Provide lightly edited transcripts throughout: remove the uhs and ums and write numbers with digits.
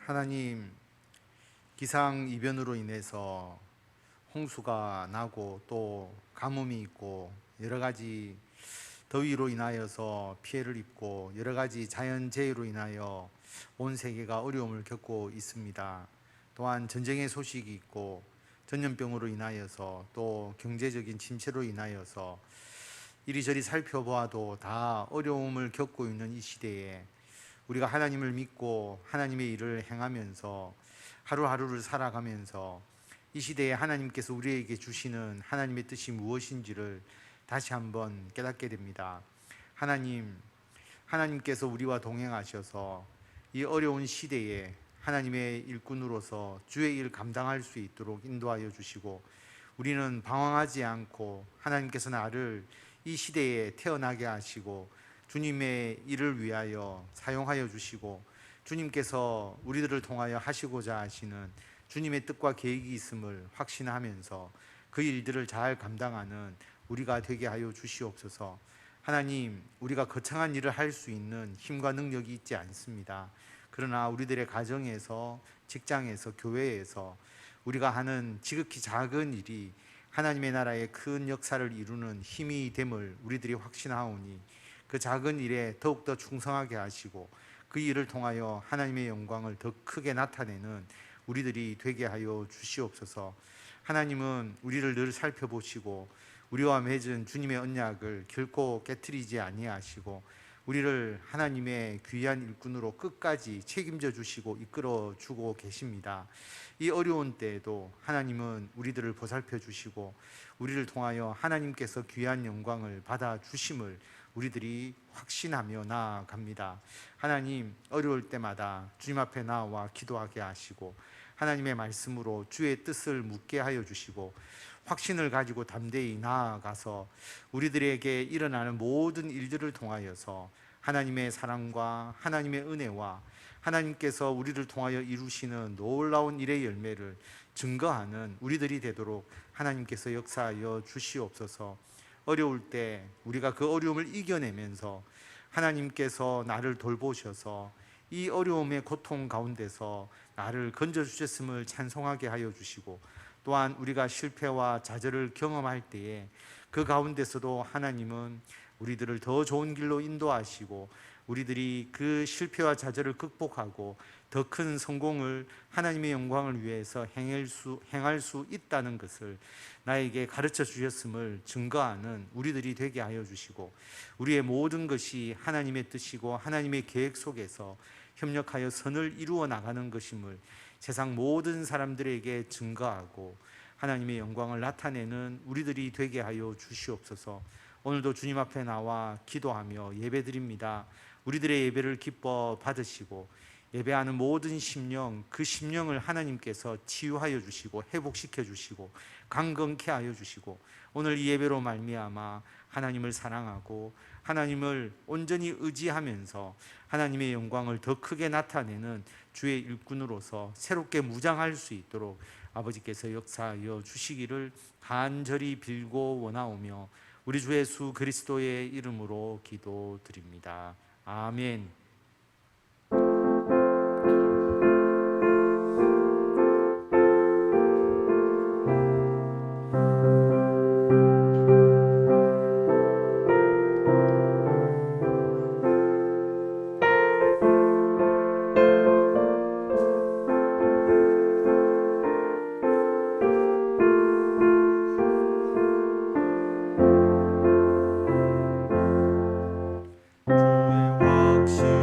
하나님, 기상이변으로 인해서 홍수가 나고 또 가뭄이 있고 여러 가지 더위로 인하여서 피해를 입고 여러 가지 자연재해로 인하여 온 세계가 어려움을 겪고 있습니다. 또한 전쟁의 소식이 있고 전염병으로 인하여서 또 경제적인 침체로 인하여서 이리저리 살펴보아도 다 어려움을 겪고 있는 이 시대에 우리가 하나님을 믿고 하나님의 일을 행하면서 하루하루를 살아가면서 이 시대에 하나님께서 우리에게 주시는 하나님의 뜻이 무엇인지를 다시 한번 깨닫게 됩니다. 하나님께서 우리와 동행하셔서 이 어려운 시대에 하나님의 일꾼으로서 주의 일 감당할 수 있도록 인도하여 주시고, 우리는 방황하지 않고 하나님께서 나를 이 시대에 태어나게 하시고 주님의 일을 위하여 사용하여 주시고, 주님께서 우리들을 통하여 하시고자 하시는 주님의 뜻과 계획이 있음을 확신하면서 그 일들을 잘 감당하는 우리가 되게 하여 주시옵소서. 하나님, 우리가 거창한 일을 할 수 있는 힘과 능력이 있지 않습니다. 그러나 우리들의 가정에서, 직장에서, 교회에서 우리가 하는 지극히 작은 일이 하나님의 나라의 큰 역사를 이루는 힘이 됨을 우리들이 확신하오니, 그 작은 일에 더욱더 충성하게 하시고 그 일을 통하여 하나님의 영광을 더 크게 나타내는 우리들이 되게 하여 주시옵소서. 하나님은 우리를 늘 살펴보시고 우리와 맺은 주님의 언약을 결코 깨트리지 아니하시고 우리를 하나님의 귀한 일꾼으로 끝까지 책임져 주시고 이끌어 주고 계십니다. 이 어려운 때에도 하나님은 우리들을 보살펴 주시고 우리를 통하여 하나님께서 귀한 영광을 받아 주심을 우리들이 확신하며 나아갑니다. 하나님, 어려울 때마다 주님 앞에 나와 기도하게 하시고 하나님의 말씀으로 주의 뜻을 묻게 하여 주시고 확신을 가지고 담대히 나아가서 우리들에게 일어나는 모든 일들을 통하여서 하나님의 사랑과 하나님의 은혜와 하나님께서 우리를 통하여 이루시는 놀라운 일의 열매를 증거하는 우리들이 되도록 하나님께서 역사하여 주시옵소서. 어려울 때 우리가 그 어려움을 이겨내면서 하나님께서 나를 돌보셔서 이 어려움의 고통 가운데서 나를 건져주셨음을 찬송하게 하여 주시고, 또한 우리가 실패와 좌절을 경험할 때에 그 가운데서도 하나님은 우리들을 더 좋은 길로 인도하시고 우리들이 그 실패와 좌절을 극복하고 더 큰 성공을 하나님의 영광을 위해서 행할 수 있다는 것을 나에게 가르쳐 주셨음을 증거하는 우리들이 되게 하여 주시고, 우리의 모든 것이 하나님의 뜻이고 하나님의 계획 속에서 협력하여 선을 이루어 나가는 것임을 세상 모든 사람들에게 증거하고 하나님의 영광을 나타내는 우리들이 되게 하여 주시옵소서. 오늘도 주님 앞에 나와 기도하며 예배드립니다. 우리들의 예배를 기뻐 받으시고 예배하는 모든 심령, 그 심령을 하나님께서 치유하여 주시고 회복시켜 주시고 강건케 하여 주시고, 오늘 이 예배로 말미암아 하나님을 사랑하고 하나님을 온전히 의지하면서 하나님의 영광을 더 크게 나타내는 주의 일꾼으로서 새롭게 무장할 수 있도록 아버지께서 역사하여 주시기를 간절히 빌고 원하오며 우리 주 예수 그리스도의 이름으로 기도드립니다. 아멘. 주의 확신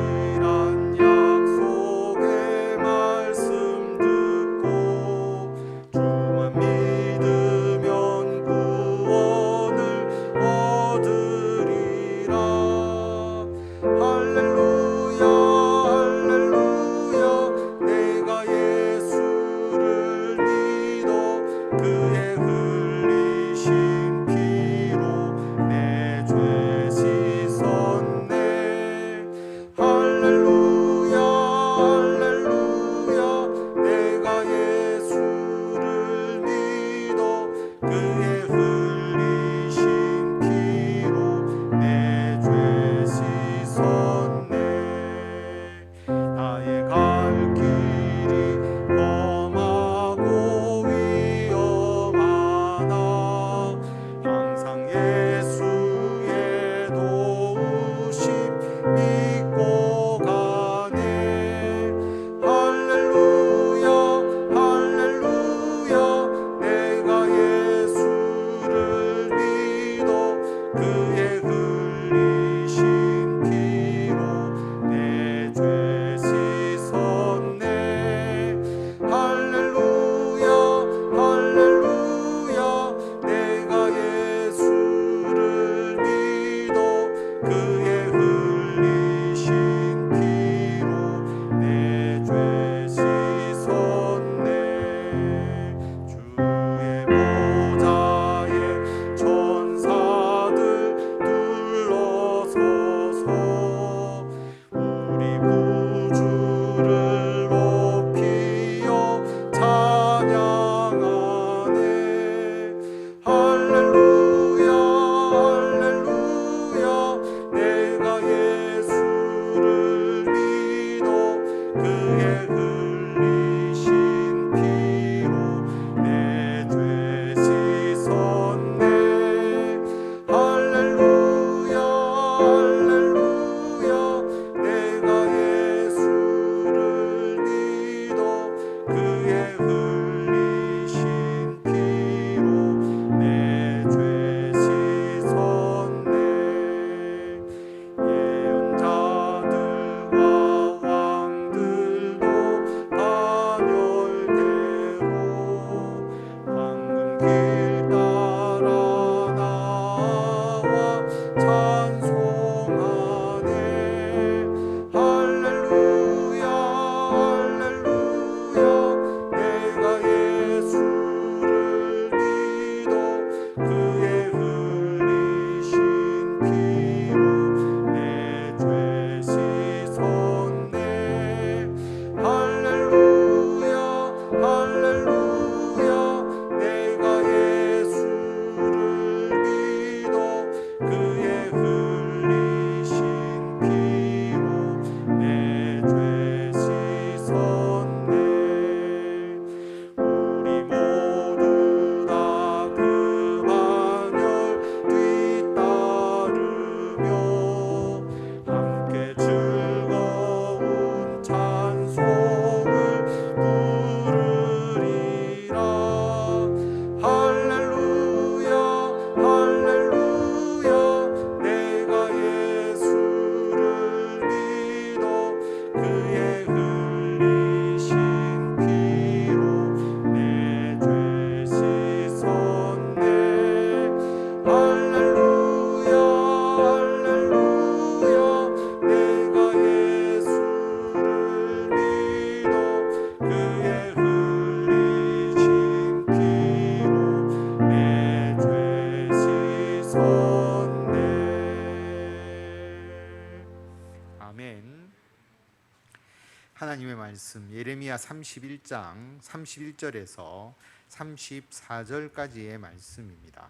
하나님의 말씀 예레미야 31장 31절에서 34절까지의 말씀입니다.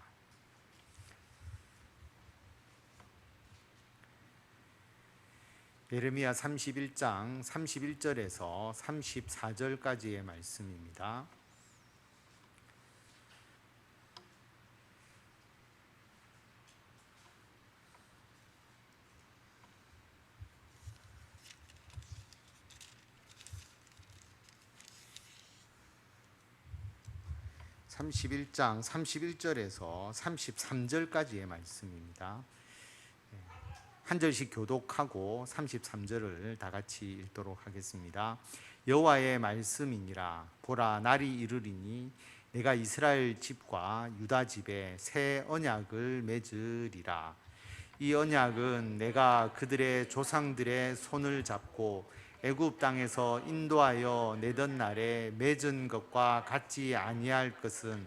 예레미야 31장 31절에서 34절까지의 말씀입니다. (31장) 31절에서 33절까지의 말씀입니다. 한 절씩 교독하고 33절을 다 같이 읽도록 하겠습니다. 여호와의 말씀이니라. 보라, 날이 이르리니 내가 이스라엘 집과 유다 집에 새 언약을 맺으리라. 이 언약은 내가 그들의 조상들의 손을 잡고 애굽 땅에서 인도하여 내던 날에 맺은 것과 같지 아니할 것은,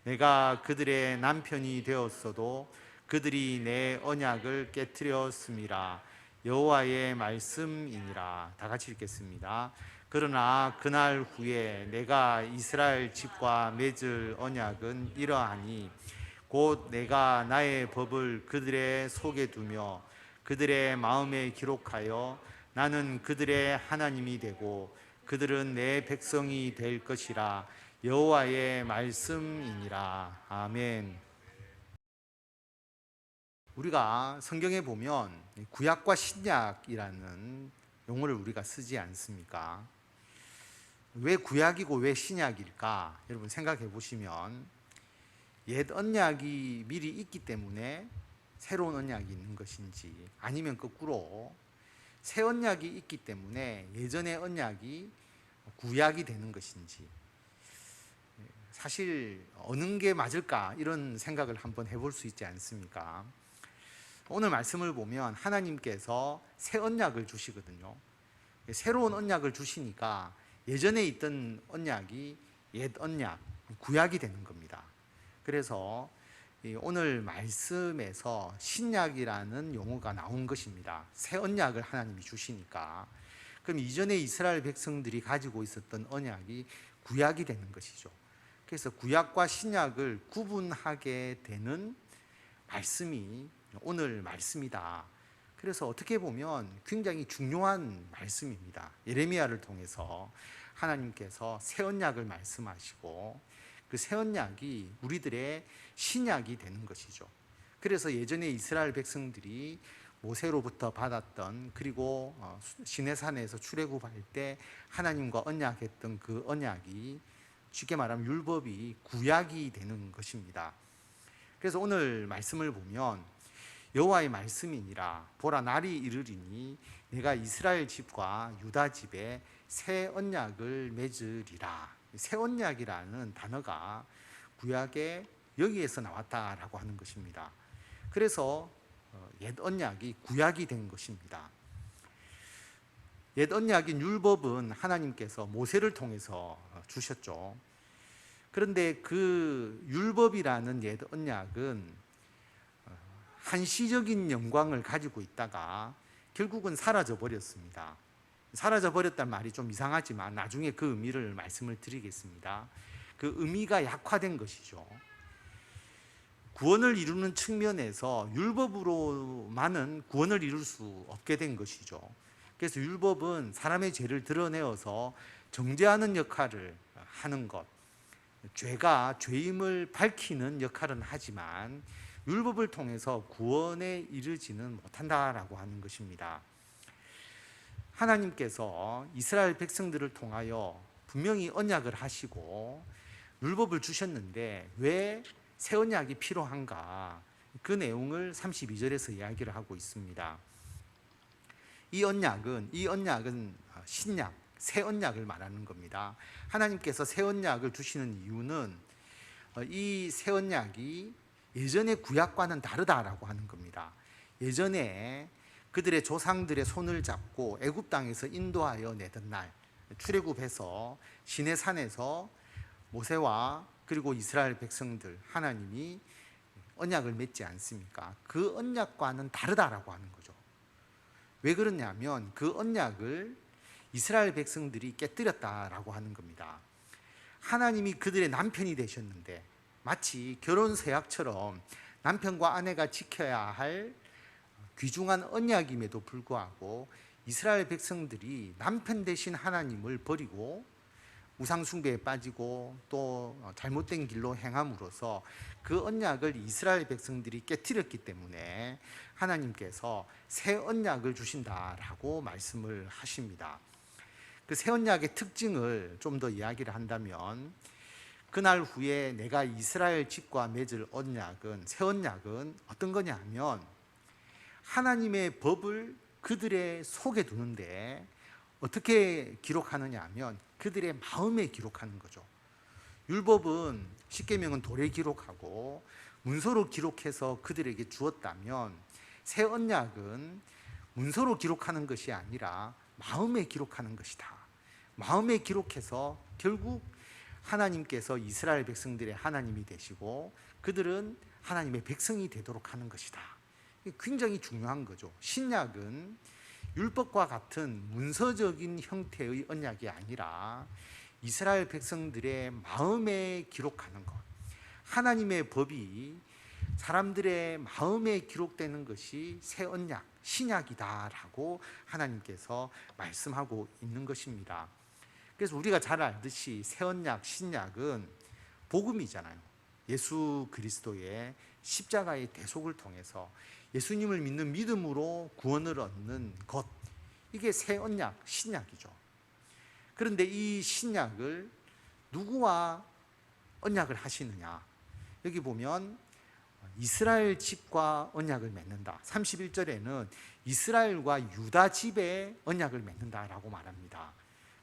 내가 그들의 남편이 되었어도 그들이 내 언약을 깨뜨렸음이라. 여호와의 말씀이니라. 다 같이 읽겠습니다. 그러나 그날 후에 내가 이스라엘 집과 맺을 언약은 이러하니, 곧 내가 나의 법을 그들의 속에 두며 그들의 마음에 기록하여 나는 그들의 하나님이 되고 그들은 내 백성이 될 것이라. 여호와의 말씀이니라. 아멘. 우리가 성경에 보면 구약과 신약이라는 용어를 우리가 쓰지 않습니까? 왜 구약이고 왜 신약일까? 여러분 생각해 보시면, 옛 언약이 미리 있기 때문에 새로운 언약이 있는 것인지, 아니면 거꾸로 새 언약이 있기 때문에 예전의 언약이 구약이 되는 것인지, 사실 어느 게 맞을까 이런 생각을 한번 해볼 수 있지 않습니까? 오늘 말씀을 보면 하나님께서 새 언약을 주시거든요. 새로운 언약을 주시니까 예전에 있던 언약이 옛 언약, 구약이 되는 겁니다. 그래서 오늘 말씀에서 신약이라는 용어가 나온 것입니다. 새 언약을 하나님이 주시니까. 그럼 이전에 이스라엘 백성들이 가지고 있었던 언약이 구약이 되는 것이죠. 그래서 구약과 신약을 구분하게 되는 말씀이 오늘 말씀이다. 그래서 어떻게 보면 굉장히 중요한 말씀입니다. 예레미야를 통해서 하나님께서 새 언약을 말씀하시고 그 새 언약이 우리들의 신약이 되는 것이죠. 그래서 예전에 이스라엘 백성들이 모세로부터 받았던, 그리고 시내산에서 출애굽할 때 하나님과 언약했던 그 언약이, 쉽게 말하면 율법이 구약이 되는 것입니다. 그래서 오늘 말씀을 보면 여호와의 말씀이니라. 보라, 날이 이르리니 내가 이스라엘 집과 유다 집에 새 언약을 맺으리라. 새 언약이라는 단어가 구약에 여기에서 나왔다라고 하는 것입니다. 그래서 옛 언약이 구약이 된 것입니다. 옛 언약인 율법은 하나님께서 모세를 통해서 주셨죠. 그런데 그 율법이라는 옛 언약은 한시적인 영광을 가지고 있다가 결국은 사라져 버렸습니다. 사라져 버렸단 말이 좀 이상하지만 나중에 그 의미를 말씀을 드리겠습니다. 그 의미가 약화된 것이죠. 구원을 이루는 측면에서 율법으로만은 구원을 이룰 수 없게 된 것이죠. 그래서 율법은 사람의 죄를 드러내어서 정죄하는 역할을 하는 것, 죄가 죄임을 밝히는 역할은 하지만 율법을 통해서 구원에 이르지는 못한다라고 하는 것입니다. 하나님께서 이스라엘 백성들을 통하여 분명히 언약을 하시고 율법을 주셨는데 왜 새 언약이 필요한가? 그 내용을 32절에서 이야기를 하고 있습니다. 이 언약은 신약, 새 언약을 말하는 겁니다. 하나님께서 새 언약을 주시는 이유는 이 새 언약이 예전의 구약과는 다르다라고 하는 겁니다. 예전에 그들의 조상들의 손을 잡고 애굽 땅에서 인도하여 내던 날, 출애굽해서 시내산에서 모세와 그리고 이스라엘 백성들, 하나님이 언약을 맺지 않습니까? 그 언약과는 다르다라고 하는 거죠. 왜 그러냐면 그 언약을 이스라엘 백성들이 깨뜨렸다라고 하는 겁니다. 하나님이 그들의 남편이 되셨는데 마치 결혼 서약처럼 남편과 아내가 지켜야 할 귀중한 언약임에도 불구하고 이스라엘 백성들이 남편 대신 하나님을 버리고 우상 숭배에 빠지고 또 잘못된 길로 행함으로써 그 언약을 이스라엘 백성들이 깨뜨렸기 때문에 하나님께서 새 언약을 주신다라고 말씀을 하십니다. 그 새 언약의 특징을 좀 더 이야기를 한다면, 그날 후에 내가 이스라엘 집과 맺을 언약은, 새 언약은 어떤 거냐 하면 하나님의 법을 그들의 속에 두는데 어떻게 기록하느냐 하면 그들의 마음에 기록하는 거죠. 율법은 십계명은 돌에 기록하고 문서로 기록해서 그들에게 주었다면, 새 언약은 문서로 기록하는 것이 아니라 마음에 기록하는 것이다. 마음에 기록해서 결국 하나님께서 이스라엘 백성들의 하나님이 되시고 그들은 하나님의 백성이 되도록 하는 것이다. 굉장히 중요한 거죠. 신약은 율법과 같은 문서적인 형태의 언약이 아니라 이스라엘 백성들의 마음에 기록하는 것, 하나님의 법이 사람들의 마음에 기록되는 것이 새 언약, 신약이다라고 하나님께서 말씀하고 있는 것입니다. 그래서 우리가 잘 알듯이 새 언약, 신약은 복음이잖아요. 예수 그리스도의 십자가의 대속을 통해서 예수님을 믿는 믿음으로 구원을 얻는 것, 이게 새 언약, 신약이죠. 그런데 이 신약을 누구와 언약을 하시느냐? 여기 보면 이스라엘 집과 언약을 맺는다. 31절에는 이스라엘과 유다 집에 언약을 맺는다라고 말합니다.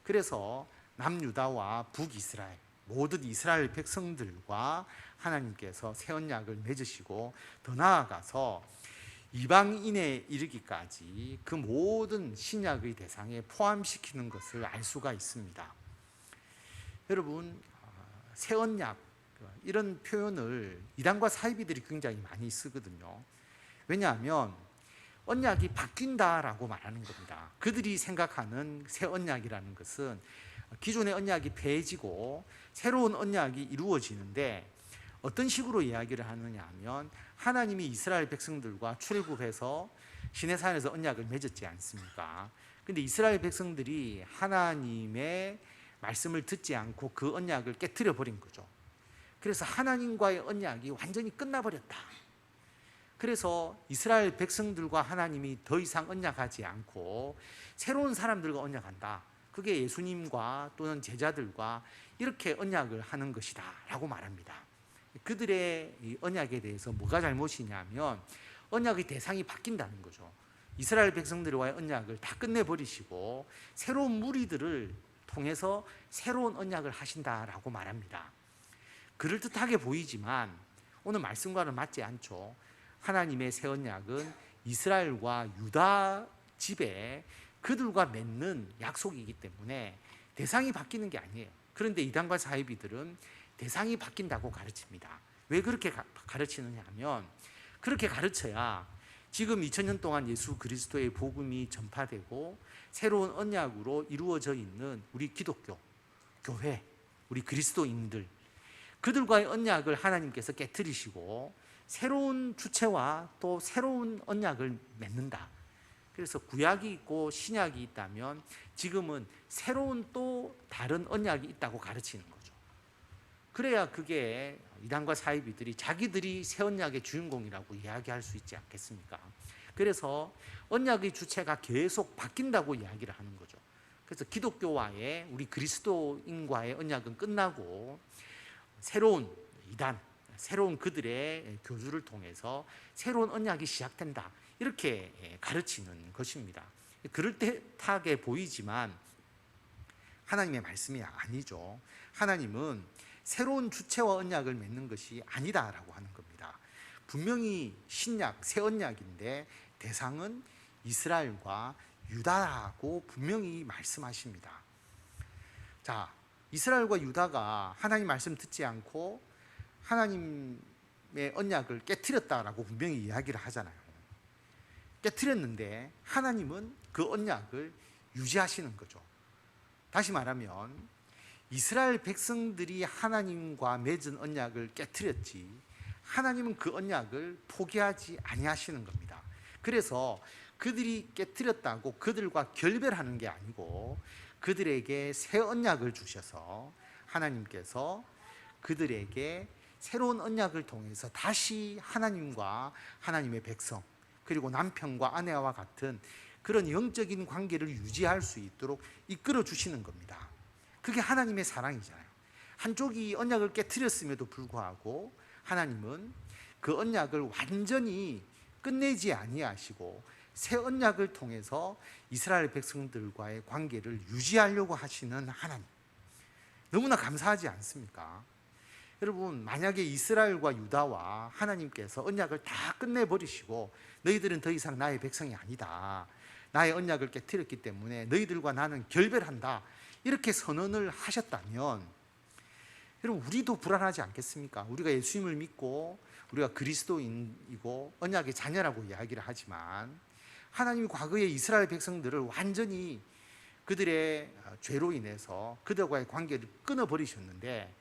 그래서 남유다와 북이스라엘, 모든 이스라엘 백성들과 하나님께서 새 언약을 맺으시고 더 나아가서 이방인에 이르기까지 그 모든 신약의 대상에 포함시키는 것을 알 수가 있습니다. 여러분, 새 언약, 이런 표현을 이단과 사이비들이 굉장히 많이 쓰거든요. 왜냐하면 언약이 바뀐다라고 말하는 겁니다. 그들이 생각하는 새 언약이라는 것은 기존의 언약이 폐해지고 새로운 언약이 이루어지는데, 어떤 식으로 이야기를 하느냐 하면 하나님이 이스라엘 백성들과 출애굽해서 시내산에서 언약을 맺었지 않습니까? 근데 이스라엘 백성들이 하나님의 말씀을 듣지 않고 그 언약을 깨트려 버린 거죠. 그래서 하나님과의 언약이 완전히 끝나버렸다. 그래서 이스라엘 백성들과 하나님이 더 이상 언약하지 않고 새로운 사람들과 언약한다. 그게 예수님과 또는 제자들과 이렇게 언약을 하는 것이다 라고 말합니다. 그들의 이 언약에 대해서 뭐가 잘못이냐면 언약의 대상이 바뀐다는 거죠. 이스라엘 백성들과의 언약을 다 끝내버리시고 새로운 무리들을 통해서 새로운 언약을 하신다라고 말합니다. 그럴듯하게 보이지만 오늘 말씀과는 맞지 않죠. 하나님의 새 언약은 이스라엘과 유다 집에 그들과 맺는 약속이기 때문에 대상이 바뀌는 게 아니에요. 그런데 이단과 사이비들은 대상이 바뀐다고 가르칩니다. 왜 그렇게 가르치느냐 하면, 그렇게 가르쳐야 지금 2000년 동안 예수 그리스도의 복음이 전파되고 새로운 언약으로 이루어져 있는 우리 기독교, 교회, 우리 그리스도인들, 그들과의 언약을 하나님께서 깨트리시고 새로운 주체와 또 새로운 언약을 맺는다. 그래서 구약이 있고 신약이 있다면 지금은 새로운 또 다른 언약이 있다고 가르치는 거죠. 그래야 그게 이단과 사이비들이 자기들이 새 언약의 주인공이라고 이야기할 수 있지 않겠습니까? 그래서 언약의 주체가 계속 바뀐다고 이야기를 하는 거죠. 그래서 기독교와의 우리 그리스도인과의 언약은 끝나고 새로운 이단, 새로운 그들의 교주를 통해서 새로운 언약이 시작된다, 이렇게 가르치는 것입니다. 그럴듯하게 보이지만 하나님의 말씀이 아니죠. 하나님은 새로운 주체와 언약을 맺는 것이 아니다라고 하는 겁니다. 분명히 신약, 새 언약인데 대상은 이스라엘과 유다라고 분명히 말씀하십니다. 자, 이스라엘과 유다가 하나님 말씀 듣지 않고 하나님의 언약을 깨트렸다라고 분명히 이야기를 하잖아요. 깨트렸는데 하나님은 그 언약을 유지하시는 거죠. 다시 말하면 이스라엘 백성들이 하나님과 맺은 언약을 깨트렸지 하나님은 그 언약을 포기하지 아니하시는 겁니다. 그래서 그들이 깨트렸다고 그들과 결별하는 게 아니고 그들에게 새 언약을 주셔서 하나님께서 그들에게 새로운 언약을 통해서 다시 하나님과 하나님의 백성 그리고 남편과 아내와 같은 그런 영적인 관계를 유지할 수 있도록 이끌어 주시는 겁니다. 그게 하나님의 사랑이잖아요. 한쪽이 언약을 깨트렸음에도 불구하고 하나님은 그 언약을 완전히 끝내지 아니하시고 새 언약을 통해서 이스라엘 백성들과의 관계를 유지하려고 하시는 하나님, 너무나 감사하지 않습니까? 여러분, 만약에 이스라엘과 유다와 하나님께서 언약을 다 끝내버리시고 너희들은 더 이상 나의 백성이 아니다, 나의 언약을 깨트렸기 때문에 너희들과 나는 결별한다, 이렇게 선언을 하셨다면 여러분, 우리도 불안하지 않겠습니까? 우리가 예수님을 믿고 우리가 그리스도인이고 언약의 자녀라고 이야기를 하지만 하나님이 과거에 이스라엘 백성들을 완전히 그들의 죄로 인해서 그들과의 관계를 끊어버리셨는데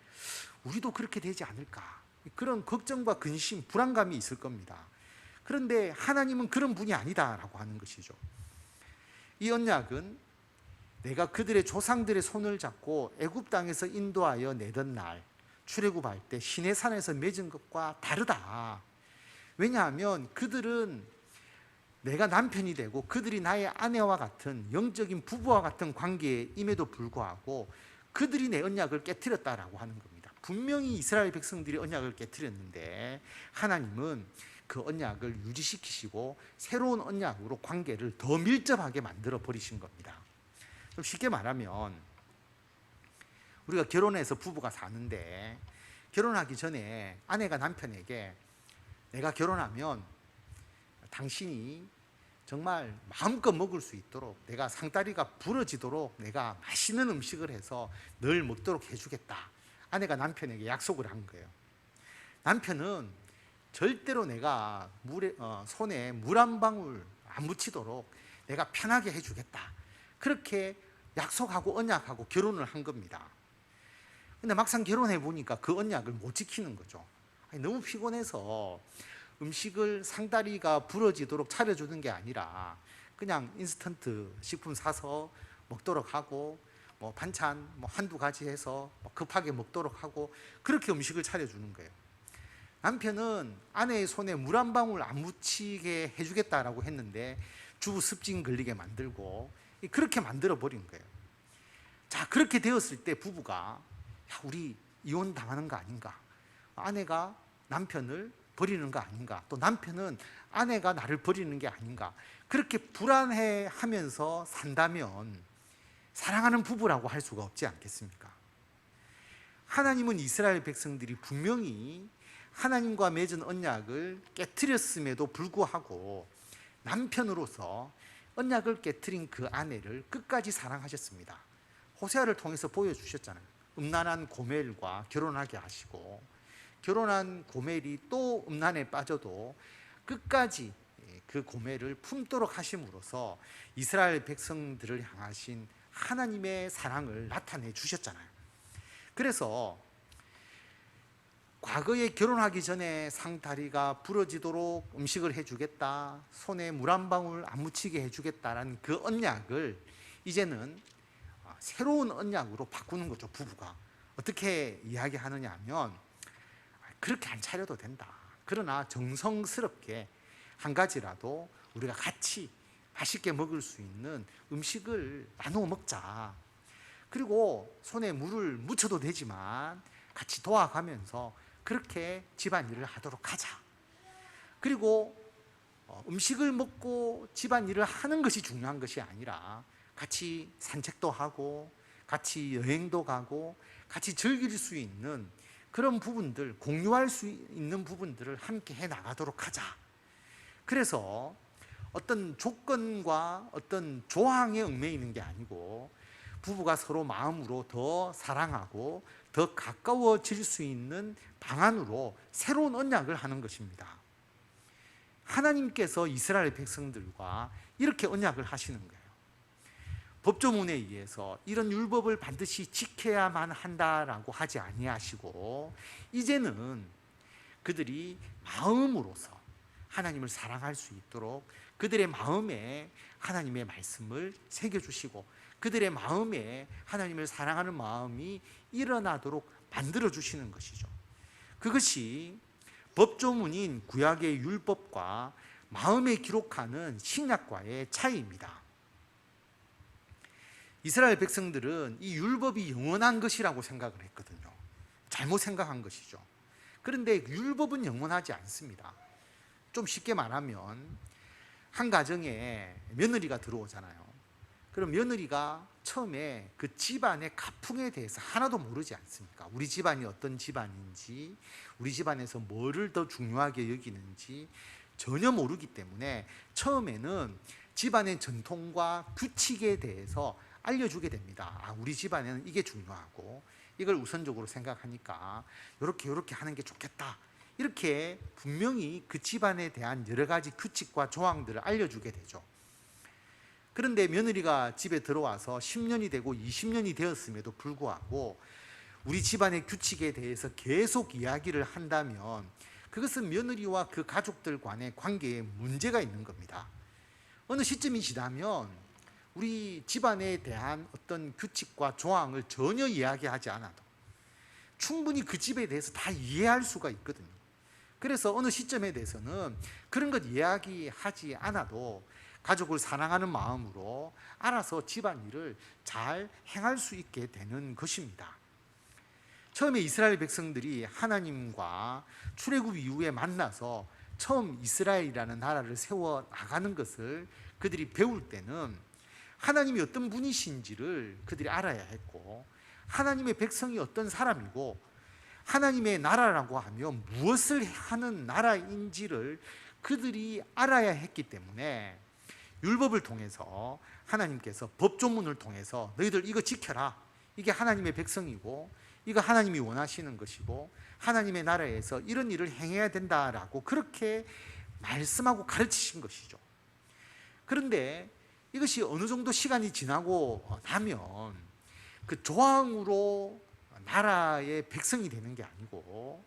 우리도 그렇게 되지 않을까, 그런 걱정과 근심, 불안감이 있을 겁니다. 그런데 하나님은 그런 분이 아니다라고 하는 것이죠. 이 언약은 내가 그들의 조상들의 손을 잡고 애굽 땅에서 인도하여 내던 날 출애굽할 때 시내산에서 맺은 것과 다르다. 왜냐하면 그들은 내가 남편이 되고 그들이 나의 아내와 같은 영적인 부부와 같은 관계임에도 불구하고 그들이 내 언약을 깨트렸다라고 하는 겁니다. 분명히 이스라엘 백성들이 언약을 깨트렸는데 하나님은 그 언약을 유지시키시고 새로운 언약으로 관계를 더 밀접하게 만들어 버리신 겁니다. 좀 쉽게 말하면 우리가 결혼해서 부부가 사는데 결혼하기 전에 아내가 남편에게 내가 결혼하면 당신이 정말 마음껏 먹을 수 있도록 내가 상다리가 부러지도록 내가 맛있는 음식을 해서 늘 먹도록 해주겠다, 아내가 남편에게 약속을 한 거예요. 남편은 절대로 내가 손에 물 한 방울 안 묻히도록 내가 편하게 해주겠다, 그렇게 약속하고 언약하고 결혼을 한 겁니다. 근데 막상 결혼해 보니까 그 언약을 못 지키는 거죠. 너무 피곤해서 음식을 상다리가 부러지도록 차려주는 게 아니라 그냥 인스턴트 식품 사서 먹도록 하고 뭐 반찬 뭐 한두 가지 해서 급하게 먹도록 하고 그렇게 음식을 차려주는 거예요. 남편은 아내의 손에 물 한 방울 안 묻히게 해주겠다라고 했는데 주부 습진 걸리게 만들고 그렇게 만들어 버린 거예요. 자, 그렇게 되었을 때 부부가 우리 이혼 당하는 거 아닌가, 아내가 남편을 버리는 거 아닌가, 또 남편은 아내가 나를 버리는 게 아닌가, 그렇게 불안해하면서 산다면 사랑하는 부부라고 할 수가 없지 않겠습니까? 하나님은 이스라엘 백성들이 분명히 하나님과 맺은 언약을 깨트렸음에도 불구하고 남편으로서 언약을 깨트린 그 아내를 끝까지 사랑하셨습니다. 호세아를 통해서 보여주셨잖아요. 음란한 고멜과 결혼하게 하시고 결혼한 고멜이 또 음란에 빠져도 끝까지 그 고멜을 품도록 하심으로써 이스라엘 백성들을 향하신 하나님의 사랑을 나타내 주셨잖아요. 그래서 과거에 결혼하기 전에 상다리가 부러지도록 음식을 해주겠다, 손에 물 한 방울 안 묻히게 해주겠다라는 그 언약을 이제는 새로운 언약으로 바꾸는 거죠. 부부가 어떻게 이야기하느냐 하면 그렇게 안 차려도 된다, 그러나 정성스럽게 한 가지라도 우리가 같이 맛있게 먹을 수 있는 음식을 나누어 먹자, 그리고 손에 물을 묻혀도 되지만 같이 도와가면서 그렇게 집안일을 하도록 하자. 그리고 음식을 먹고 집안일을 하는 것이 중요한 것이 아니라 같이 산책도 하고 같이 여행도 가고 같이 즐길 수 있는 그런 부분들, 공유할 수 있는 부분들을 함께 해 나가도록 하자. 그래서 어떤 조건과 어떤 조항에 얽매이는 게 아니고 부부가 서로 마음으로 더 사랑하고 더 가까워질 수 있는 방안으로 새로운 언약을 하는 것입니다. 하나님께서 이스라엘 백성들과 이렇게 언약을 하시는 거예요. 법조문에 의해서 이런 율법을 반드시 지켜야만 한다라고 하지 아니하시고 이제는 그들이 마음으로서 하나님을 사랑할 수 있도록 그들의 마음에 하나님의 말씀을 새겨주시고 그들의 마음에 하나님을 사랑하는 마음이 일어나도록 만들어주시는 것이죠. 그것이 법조문인 구약의 율법과 마음에 기록하는 신약과의 차이입니다. 이스라엘 백성들은 이 율법이 영원한 것이라고 생각을 했거든요. 잘못 생각한 것이죠. 그런데 율법은 영원하지 않습니다. 좀 쉽게 말하면 한 가정에 며느리가 들어오잖아요. 그럼 며느리가 처음에 그 집안의 가풍에 대해서 하나도 모르지 않습니까? 우리 집안이 어떤 집안인지, 우리 집안에서 뭐를 더 중요하게 여기는지 전혀 모르기 때문에 처음에는 집안의 전통과 규칙에 대해서 알려주게 됩니다. 우리 집안에는 이게 중요하고 이걸 우선적으로 생각하니까 이렇게 하는 게 좋겠다. 이렇게 분명히 그 집안에 대한 여러 가지 규칙과 조항들을 알려주게 되죠. 그런데 며느리가 집에 들어와서 10년이 되고 20년이 되었음에도 불구하고 우리 집안의 규칙에 대해서 계속 이야기를 한다면 그것은 며느리와 그 가족들 간의 관계에 문제가 있는 겁니다. 어느 시점이 지나면 우리 집안에 대한 어떤 규칙과 조항을 전혀 이야기하지 않아도 충분히 그 집에 대해서 다 이해할 수가 있거든요. 그래서 어느 시점에 대해서는 그런 것 이야기하지 않아도 가족을 사랑하는 마음으로 알아서 집안일을 잘 행할 수 있게 되는 것입니다. 처음에 이스라엘 백성들이 하나님과 출애굽 이후에 만나서 처음 이스라엘이라는 나라를 세워 나가는 것을 그들이 배울 때는 하나님이 어떤 분이신지를 그들이 알아야 했고 하나님의 백성이 어떤 사람이고 하나님의 나라라고 하면 무엇을 하는 나라인지를 그들이 알아야 했기 때문에 율법을 통해서 하나님께서 법조문을 통해서 너희들 이거 지켜라. 이게 하나님의 백성이고 이거 하나님이 원하시는 것이고 하나님의 나라에서 이런 일을 행해야 된다라고 그렇게 말씀하고 가르치신 것이죠. 그런데 이것이 어느 정도 시간이 지나고 나면 그 조항으로 나라의 백성이 되는 게 아니고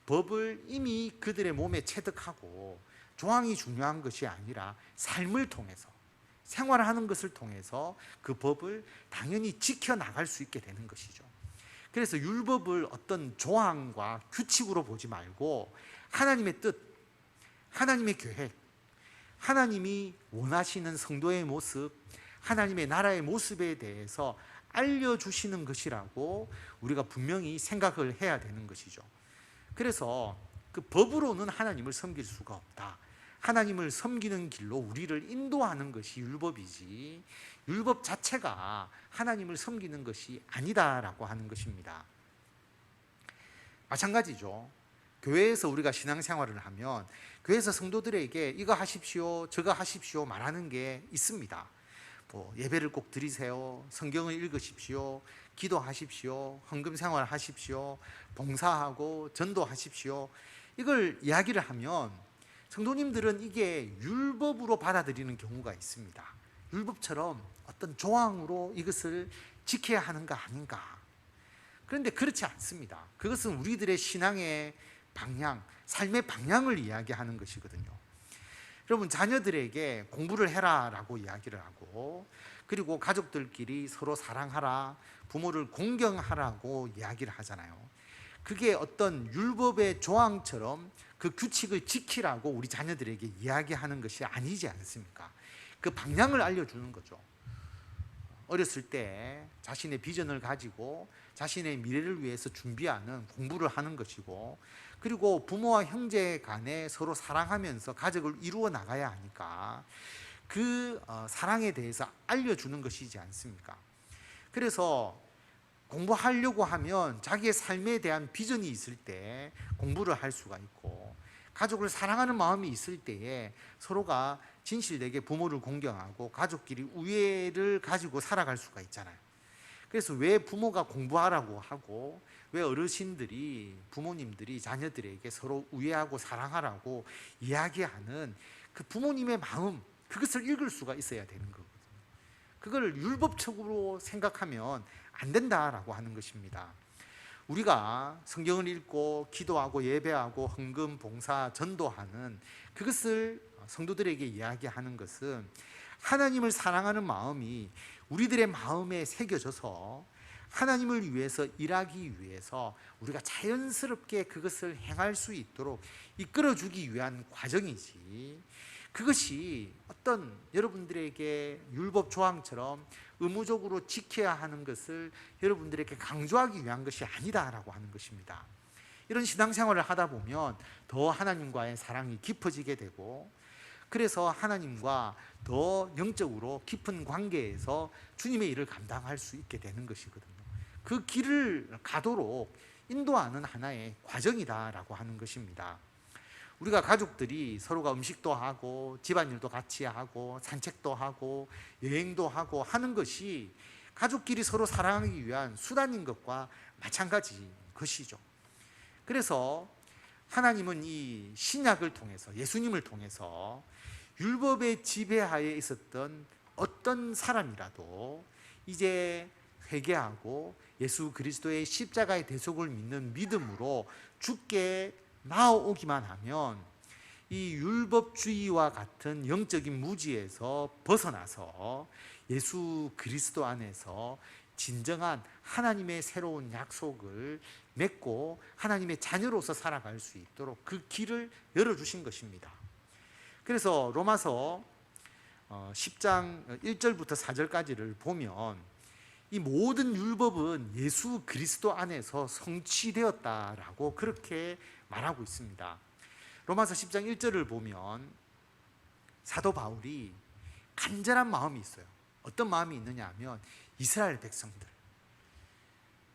법을 이미 그들의 몸에 체득하고 조항이 중요한 것이 아니라 삶을 통해서 생활하는 것을 통해서 그 법을 당연히 지켜나갈 수 있게 되는 것이죠. 그래서 율법을 어떤 조항과 규칙으로 보지 말고 하나님의 뜻, 하나님의 계획, 하나님이 원하시는 성도의 모습, 하나님의 나라의 모습에 대해서 알려주시는 것이라고 우리가 분명히 생각을 해야 되는 것이죠. 그래서 그 법으로는 하나님을 섬길 수가 없다. 하나님을 섬기는 길로 우리를 인도하는 것이 율법이지 율법 자체가 하나님을 섬기는 것이 아니다라고 하는 것입니다. 마찬가지죠. 교회에서 우리가 신앙생활을 하면 교회에서 성도들에게 이거 하십시오, 저거 하십시오 말하는 게 있습니다. 예배를 꼭 드리세요, 성경을 읽으십시오, 기도하십시오, 헌금생활 하십시오, 봉사하고 전도하십시오. 이걸 이야기를 하면 성도님들은 이게 율법으로 받아들이는 경우가 있습니다. 율법처럼 어떤 조항으로 이것을 지켜야 하는가 아닌가. 그런데 그렇지 않습니다. 그것은 우리들의 신앙의 방향, 삶의 방향을 이야기하는 것이거든요. 여러분, 자녀들에게 공부를 해라 라고 이야기를 하고 그리고 가족들끼리 서로 사랑하라, 부모를 공경하라고 이야기를 하잖아요. 그게 어떤 율법의 조항처럼 그 규칙을 지키라고 우리 자녀들에게 이야기하는 것이 아니지 않습니까? 그 방향을 알려주는 거죠. 어렸을 때 자신의 비전을 가지고 자신의 미래를 위해서 준비하는 공부를 하는 것이고 그리고 부모와 형제 간에 서로 사랑하면서 가족을 이루어 나가야 하니까 그 사랑에 대해서 알려주는 것이지 않습니까? 그래서 공부하려고 하면 자기의 삶에 대한 비전이 있을 때 공부를 할 수가 있고 가족을 사랑하는 마음이 있을 때에 서로가 진실되게 부모를 공경하고 가족끼리 우애를 가지고 살아갈 수가 있잖아요. 그래서 왜 부모가 공부하라고 하고 왜 어르신들이 부모님들이 자녀들에게 서로 우애하고 사랑하라고 이야기하는 그 부모님의 마음, 그것을 읽을 수가 있어야 되는 거거든요. 그걸 율법적으로 생각하면 안 된다라고 하는 것입니다. 우리가 성경을 읽고 기도하고 예배하고 헌금, 봉사, 전도하는 그것을 성도들에게 이야기하는 것은 하나님을 사랑하는 마음이 우리들의 마음에 새겨져서 하나님을 위해서 일하기 위해서 우리가 자연스럽게 그것을 행할 수 있도록 이끌어주기 위한 과정이지, 그것이 어떤 여러분들에게 율법 조항처럼 의무적으로 지켜야 하는 것을 여러분들에게 강조하기 위한 것이 아니다라고 하는 것입니다. 이런 신앙생활을 하다 보면 더 하나님과의 사랑이 깊어지게 되고, 그래서 하나님과 더 영적으로 깊은 관계에서 주님의 일을 감당할 수 있게 되는 것이거든요. 그 길을 가도록 인도하는 하나의 과정이다라고 하는 것입니다. 우리가 가족들이 서로가 음식도 하고 집안일도 같이 하고 산책도 하고 여행도 하고 하는 것이 가족끼리 서로 사랑하기 위한 수단인 것과 마찬가지 것이죠. 그래서 하나님은 이 신약을 통해서, 예수님을 통해서 율법의 지배하에 있었던 어떤 사람이라도 이제 회개하고 예수 그리스도의 십자가의 대속을 믿는 믿음으로 주께 나아오기만 하면 이 율법주의와 같은 영적인 무지에서 벗어나서 예수 그리스도 안에서 진정한 하나님의 새로운 약속을 맺고 하나님의 자녀로서 살아갈 수 있도록 그 길을 열어주신 것입니다. 그래서 로마서 10장 1절부터 4절까지를 보면 이 모든 율법은 예수 그리스도 안에서 성취되었다라고 그렇게 말하고 있습니다. 로마서 10장 1절을 보면 사도 바울이 간절한 마음이 있어요. 어떤 마음이 있느냐 하면 이스라엘 백성들,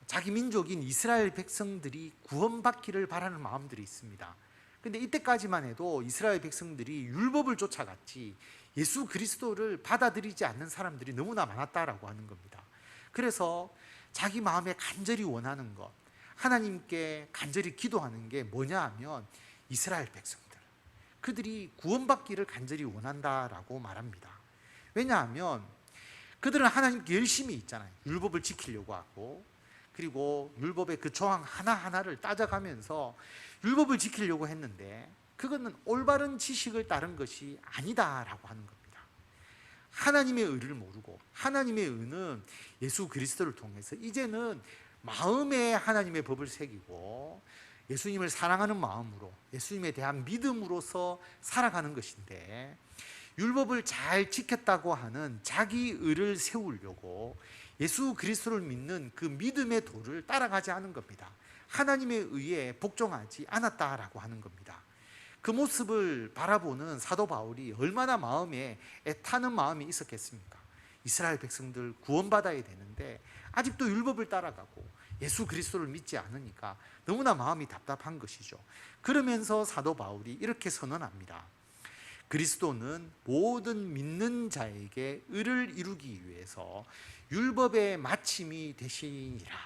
자기 민족인 이스라엘 백성들이 구원받기를 바라는 마음들이 있습니다. 근데 이때까지만 해도 이스라엘 백성들이 율법을 쫓아갔지 예수 그리스도를 받아들이지 않는 사람들이 너무나 많았다라고 하는 겁니다. 그래서 자기 마음에 간절히 원하는 것, 하나님께 간절히 기도하는 게 뭐냐 하면 이스라엘 백성들, 그들이 구원받기를 간절히 원한다라고 말합니다. 왜냐하면 그들은 하나님께 열심히 있잖아요. 율법을 지키려고 하고, 그리고 율법의 그 조항 하나하나를 따져가면서 율법을 지키려고 했는데 그거는 올바른 지식을 따른 것이 아니다라고 하는 겁니다. 하나님의 의를 모르고, 하나님의 의는 예수 그리스도를 통해서 이제는 마음에 하나님의 법을 새기고 예수님을 사랑하는 마음으로 예수님에 대한 믿음으로서 살아가는 것인데, 율법을 잘 지켰다고 하는 자기 의를 세우려고 예수 그리스도를 믿는 그 믿음의 도를 따라가지 않은 겁니다. 하나님의 의에 복종하지 않았다라고 하는 겁니다. 그 모습을 바라보는 사도 바울이 얼마나 마음에 애타는 마음이 있었겠습니까? 이스라엘 백성들 구원받아야 되는데 아직도 율법을 따라가고 예수 그리스도를 믿지 않으니까 너무나 마음이 답답한 것이죠. 그러면서 사도 바울이 이렇게 선언합니다. 그리스도는 모든 믿는 자에게 의를 이루기 위해서 율법의 마침이 되시니라.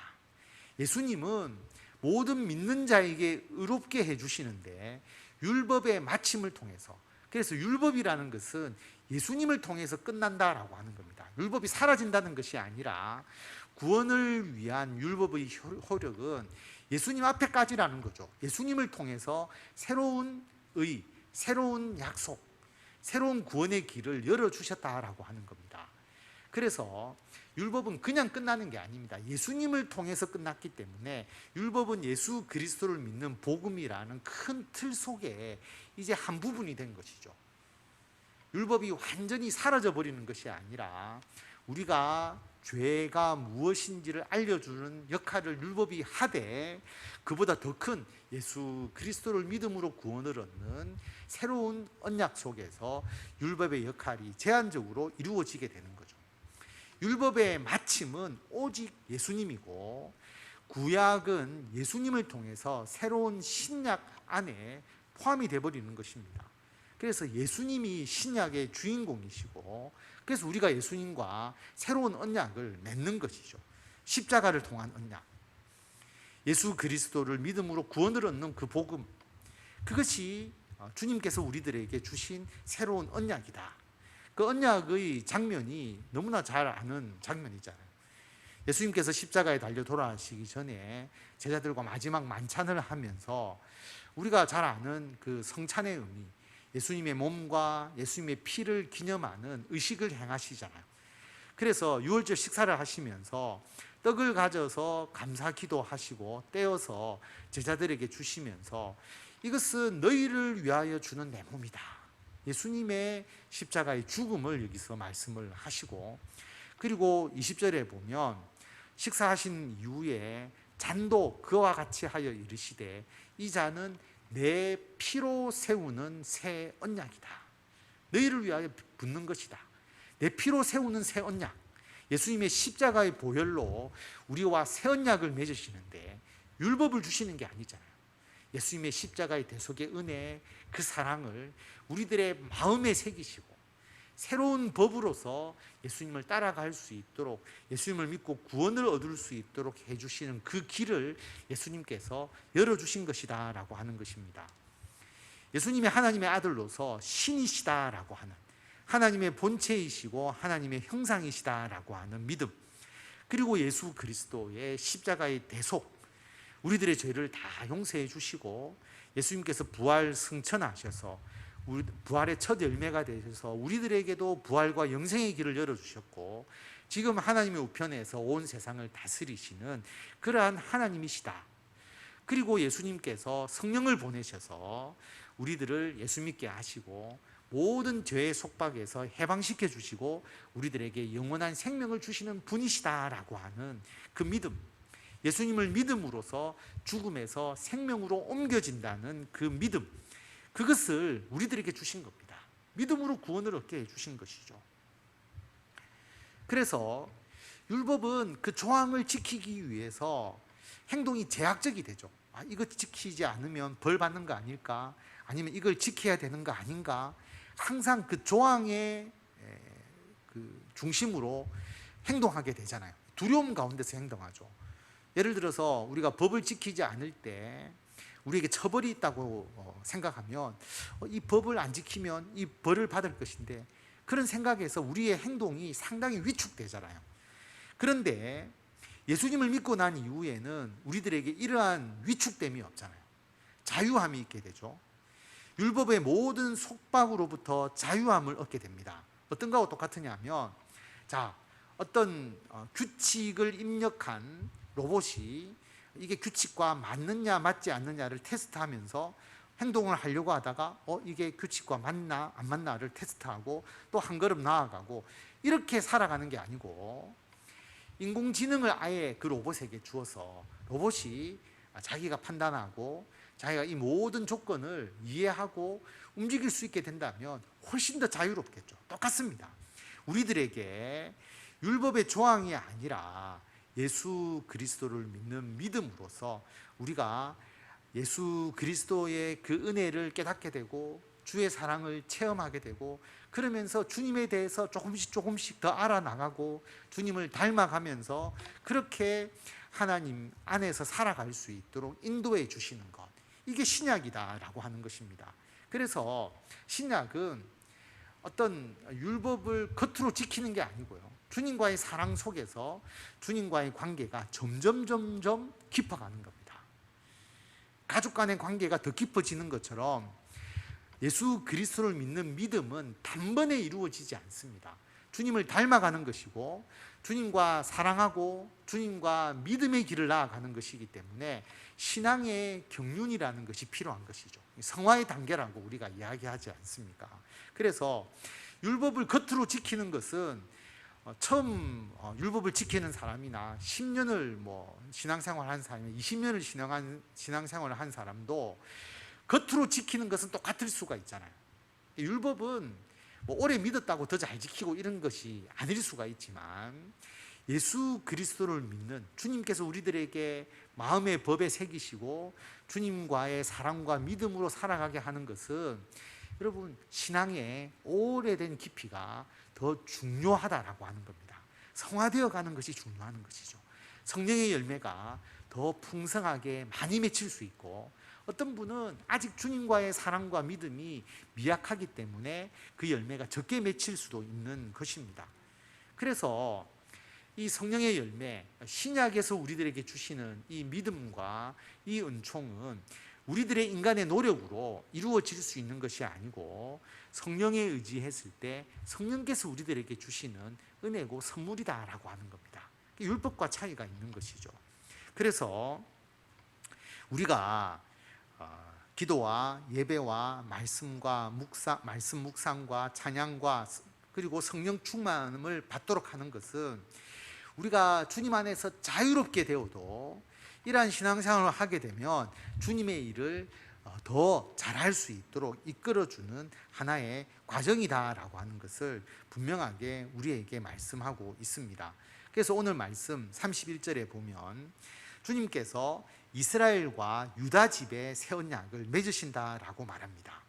예수님은 모든 믿는 자에게 의롭게 해주시는데 율법의 마침을 통해서, 그래서 율법이라는 것은 예수님을 통해서 끝난다라고 하는 겁니다. 율법이 사라진다는 것이 아니라 구원을 위한 율법의 효력은 예수님 앞에까지라는 거죠. 예수님을 통해서 새로운 의, 새로운 약속, 새로운 구원의 길을 열어주셨다라고 하는 겁니다. 그래서 율법은 그냥 끝나는 게 아닙니다. 예수님을 통해서 끝났기 때문에 율법은 예수 그리스도를 믿는 복음이라는 큰 틀 속에 이제 한 부분이 된 것이죠. 율법이 완전히 사라져 버리는 것이 아니라 우리가 죄가 무엇인지를 알려주는 역할을 율법이 하되, 그보다 더 큰 예수 그리스도를 믿음으로 구원을 얻는 새로운 언약 속에서 율법의 역할이 제한적으로 이루어지게 되는 거죠. 율법의 마침은 오직 예수님이고, 구약은 예수님을 통해서 새로운 신약 안에 포함이 되어버리는 것입니다. 그래서 예수님이 신약의 주인공이시고, 그래서 우리가 예수님과 새로운 언약을 맺는 것이죠. 십자가를 통한 언약, 예수 그리스도를 믿음으로 구원을 얻는 그 복음, 그것이 주님께서 우리들에게 주신 새로운 언약이다. 그 언약의 장면이 너무나 잘 아는 장면이잖아요. 예수님께서 십자가에 달려 돌아가시기 전에 제자들과 마지막 만찬을 하면서 우리가 잘 아는 그 성찬의 의미, 예수님의 몸과 예수님의 피를 기념하는 의식을 행하시잖아요. 그래서 유월절 식사를 하시면서 떡을 가져서 감사 기도하시고 떼어서 제자들에게 주시면서 이것은 너희를 위하여 주는 내 몸이다. 예수님의 십자가의 죽음을 여기서 말씀을 하시고, 그리고 20절에 보면 식사하신 이후에 잔도 그와 같이 하여 이르시되 이 잔은 내 피로 세우는 새 언약이다. 너희를 위하여 붓는 것이다. 내 피로 세우는 새 언약. 예수님의 십자가의 보혈로 우리와 새 언약을 맺으시는데 율법을 주시는 게 아니잖아요. 예수님의 십자가의 대속의 은혜, 그 사랑을 우리들의 마음에 새기시고 새로운 법으로서 예수님을 따라갈 수 있도록, 예수님을 믿고 구원을 얻을 수 있도록 해주시는 그 길을 예수님께서 열어주신 것이다 라고 하는 것입니다. 예수님이 하나님의 아들로서 신이시다라고 하는, 하나님의 본체이시고 하나님의 형상이시다라고 하는 믿음, 그리고 예수 그리스도의 십자가의 대속, 우리들의 죄를 다 용서해 주시고 예수님께서 부활 승천하셔서 부활의 첫 열매가 되셔서 우리들에게도 부활과 영생의 길을 열어주셨고 지금 하나님의 우편에서 온 세상을 다스리시는 그러한 하나님이시다. 그리고 예수님께서 성령을 보내셔서 우리들을 예수 믿게 하시고 모든 죄의 속박에서 해방시켜 주시고 우리들에게 영원한 생명을 주시는 분이시다라고 하는 그 믿음, 예수님을 믿음으로써 죽음에서 생명으로 옮겨진다는 그 믿음, 그것을 우리들에게 주신 겁니다. 믿음으로 구원을 얻게 해주신 것이죠. 그래서 율법은 그 조항을 지키기 위해서 행동이 제약적이 되죠. 이거 지키지 않으면 벌 받는 거 아닐까? 아니면 이걸 지켜야 되는 거 아닌가? 항상 그 조항의 그 중심으로 행동하게 되잖아요. 두려움 가운데서 행동하죠. 예를 들어서 우리가 법을 지키지 않을 때 우리에게 처벌이 있다고 생각하면 이 법을 안 지키면 이 벌을 받을 것인데, 그런 생각에서 우리의 행동이 상당히 위축되잖아요. 그런데 예수님을 믿고 난 이후에는 우리들에게 이러한 위축됨이 없잖아요. 자유함이 있게 되죠. 율법의 모든 속박으로부터 자유함을 얻게 됩니다. 어떤 거하고 똑같으냐면, 자, 어떤 규칙을 입력한 로봇이 이게 규칙과 맞느냐 맞지 않느냐를 테스트하면서 행동을 하려고 하다가 이게 규칙과 맞나 안 맞나를 테스트하고 또 한 걸음 나아가고, 이렇게 살아가는 게 아니고 인공지능을 아예 그 로봇에게 주어서 로봇이 자기가 판단하고 자기가 이 모든 조건을 이해하고 움직일 수 있게 된다면 훨씬 더 자유롭겠죠. 똑같습니다. 우리들에게 율법의 조항이 아니라 예수 그리스도를 믿는 믿음으로써 우리가 예수 그리스도의 그 은혜를 깨닫게 되고 주의 사랑을 체험하게 되고, 그러면서 주님에 대해서 조금씩 더 알아나가고 주님을 닮아가면서 그렇게 하나님 안에서 살아갈 수 있도록 인도해 주시는 것, 이게 신약이다라고 하는 것입니다. 그래서 신약은 어떤 율법을 겉으로 지키는 게 아니고요, 주님과의 사랑 속에서 주님과의 관계가 점점 깊어가는 겁니다. 가족 간의 관계가 더 깊어지는 것처럼 예수 그리스도를 믿는 믿음은 단번에 이루어지지 않습니다. 주님을 닮아가는 것이고 주님과 사랑하고 주님과 믿음의 길을 나아가는 것이기 때문에 신앙의 경륜이라는 것이 필요한 것이죠. 성화의 단계라고 우리가 이야기하지 않습니까? 그래서 율법을 겉으로 지키는 것은 처음 율법을 지키는 사람이나 10년을 신앙생활을 한 사람이 20년을 신앙생활을 한 사람도 겉으로 지키는 것은 똑같을 수가 있잖아요. 율법은 오래 믿었다고 더 잘 지키고 이런 것이 아닐 수가 있지만, 예수 그리스도를 믿는 주님께서 우리들에게 마음의 법에 새기시고 주님과의 사랑과 믿음으로 살아가게 하는 것은, 여러분, 신앙의 오래된 깊이가 더 중요하다라고 하는 겁니다. 성화되어 가는 것이 중요한 것이죠. 성령의 열매가 더 풍성하게 많이 맺힐 수 있고 어떤 분은 아직 주님과의 사랑과 믿음이 미약하기 때문에 그 열매가 적게 맺힐 수도 있는 것입니다. 그래서 이 성령의 열매, 신약에서 우리들에게 주시는 이 믿음과 이 은총은 우리들의 인간의 노력으로 이루어질 수 있는 것이 아니고 성령에 의지했을 때 성령께서 우리들에게 주시는 은혜고 선물이다라고 하는 겁니다. 율법과 차이가 있는 것이죠. 그래서 우리가 기도와 예배와 말씀 묵상과 찬양과 그리고 성령 충만을 받도록 하는 것은 우리가 주님 안에서 자유롭게 되어도 이러한 신앙생활을 하게 되면 주님의 일을 더 잘할 수 있도록 이끌어주는 하나의 과정이다라고 하는 것을 분명하게 우리에게 말씀하고 있습니다. 그래서 오늘 말씀 31절에 보면 주님께서 이스라엘과 유다 집에 새 언약을 맺으신다라고 말합니다.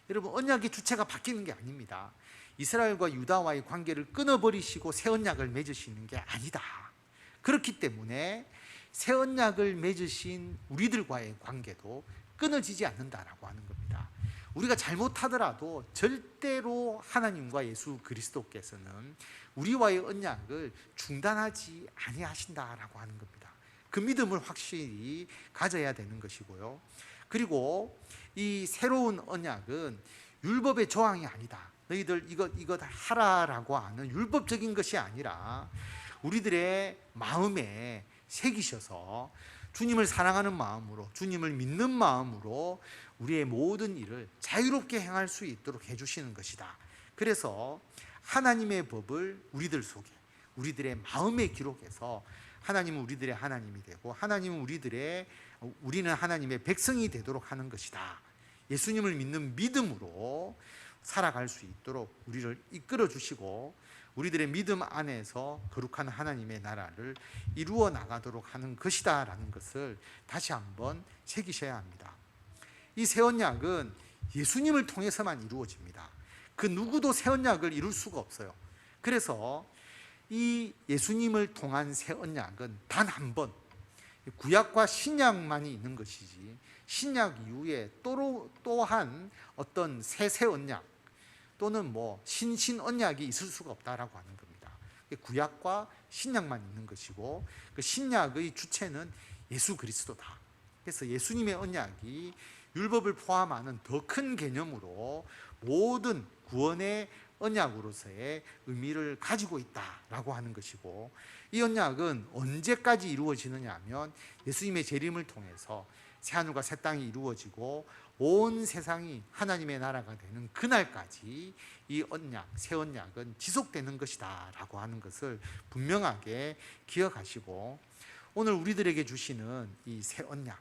여러분, 언약의 주체가 바뀌는 게 아닙니다. 이스라엘과 유다와의 관계를 끊어버리시고 새 언약을 맺으시는 게 아니다. 그렇기 때문에 새 언약을 맺으신 우리들과의 관계도 끊어지지 않는다라고 하는 겁니다. 우리가 잘못하더라도 절대로 하나님과 예수 그리스도께서는 우리와의 언약을 중단하지 아니하신다라고 하는 겁니다. 그 믿음을 확실히 가져야 되는 것이고요. 그리고 이 새로운 언약은 율법의 조항이 아니다. 너희들 이거 하라라고 하는 율법적인 것이 아니라 우리들의 마음에 새기셔서 주님을 사랑하는 마음으로, 주님을 믿는 마음으로 우리의 모든 일을 자유롭게 행할 수 있도록 해주시는 것이다. 그래서 하나님의 법을 우리들 속에, 우리들의 마음에 기록해서 하나님은 우리들의 하나님이 되고 우리는 하나님의 백성이 되도록 하는 것이다. 예수님을 믿는 믿음으로 살아갈 수 있도록 우리를 이끌어 주시고 우리들의 믿음 안에서 거룩한 하나님의 나라를 이루어 나가도록 하는 것이다 라는 것을 다시 한번 새기셔야 합니다. 이 새 언약은 예수님을 통해서만 이루어집니다. 그 누구도 새 언약을 이룰 수가 없어요. 그래서 이 예수님을 통한 새 언약은 단 한 번, 구약과 신약만이 있는 것이지 신약 이후에 또한 어떤 새 언약 또는 신신 언약이 있을 수가 없다라고 하는 겁니다. 구약과 신약만 있는 것이고 그 신약의 주체는 예수 그리스도다. 그래서 예수님의 언약이 율법을 포함하는 더 큰 개념으로 모든 구원의 언약으로서의 의미를 가지고 있다라고 하는 것이고, 이 언약은 언제까지 이루어지느냐 하면 예수님의 재림을 통해서 새하늘과 새 땅이 이루어지고 온 세상이 하나님의 나라가 되는 그날까지 이 언약, 새 언약은 지속되는 것이다 라고 하는 것을 분명하게 기억하시고, 오늘 우리들에게 주시는 이 새 언약,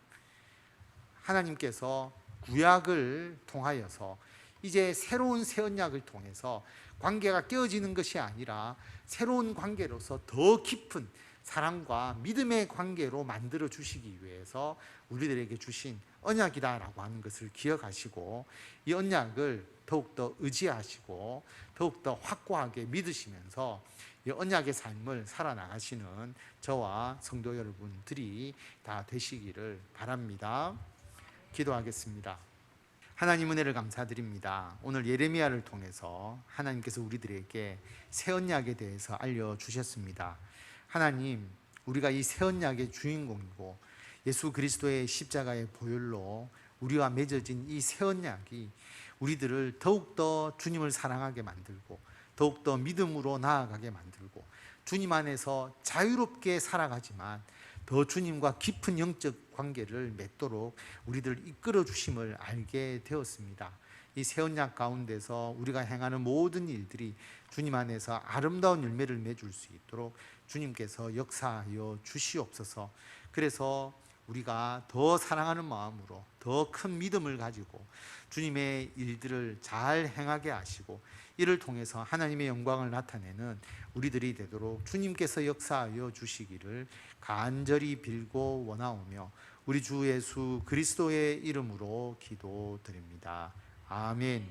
하나님께서 구약을 통하여서 이제 새로운 새 언약을 통해서 관계가 깨어지는 것이 아니라 새로운 관계로서 더 깊은 사랑과 믿음의 관계로 만들어 주시기 위해서 우리들에게 주신 언약이다라고 하는 것을 기억하시고, 이 언약을 더욱더 의지하시고 더욱더 확고하게 믿으시면서 이 언약의 삶을 살아나가시는 저와 성도 여러분들이 다 되시기를 바랍니다. 기도하겠습니다. 하나님 은혜를 감사드립니다. 오늘 예레미야를 통해서 하나님께서 우리들에게 새 언약에 대해서 알려주셨습니다. 하나님, 우리가 이 새 언약의 주인공이고 예수 그리스도의 십자가의 보혈로 우리와 맺어진 이 새 언약이 우리들을 더욱더 주님을 사랑하게 만들고 더욱더 믿음으로 나아가게 만들고 주님 안에서 자유롭게 살아가지만 더 주님과 깊은 영적 관계를 맺도록 우리들을 이끌어 주심을 알게 되었습니다. 이 새 언약 가운데서 우리가 행하는 모든 일들이 주님 안에서 아름다운 열매를 맺을 수 있도록 주님께서 역사하여 주시옵소서. 그래서 우리가 더 사랑하는 마음으로 더 큰 믿음을 가지고 주님의 일들을 잘 행하게 하시고 이를 통해서 하나님의 영광을 나타내는 우리들이 되도록 주님께서 역사하여 주시기를 간절히 빌고 원하오며 우리 주 예수 그리스도의 이름으로 기도드립니다. 아멘.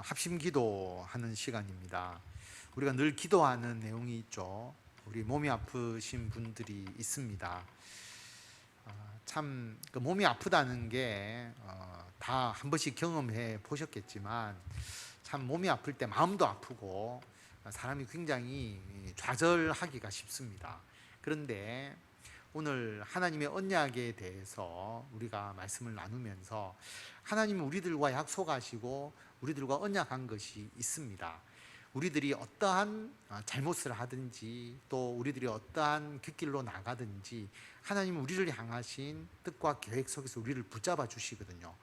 합심 기도하는 시간입니다. 우리가 늘 기도하는 내용이 있죠. 우리 몸이 아프신 분들이 있습니다. 참 몸이 아프다는 게 다 한 번씩 경험해 보셨겠지만 참 몸이 아플 때 마음도 아프고 사람이 굉장히 좌절하기가 쉽습니다. 그런데 오늘 하나님의 언약에 대해서 우리가 말씀을 나누면서 하나님은 우리들과 약속하시고 우리들과 언약한 것이 있습니다. 우리들이 어떠한 잘못을 하든지 또 우리들이 어떠한 곁길로 나가든지 하나님은 우리를 향하신 뜻과 계획 속에서 우리를 붙잡아 주시거든요.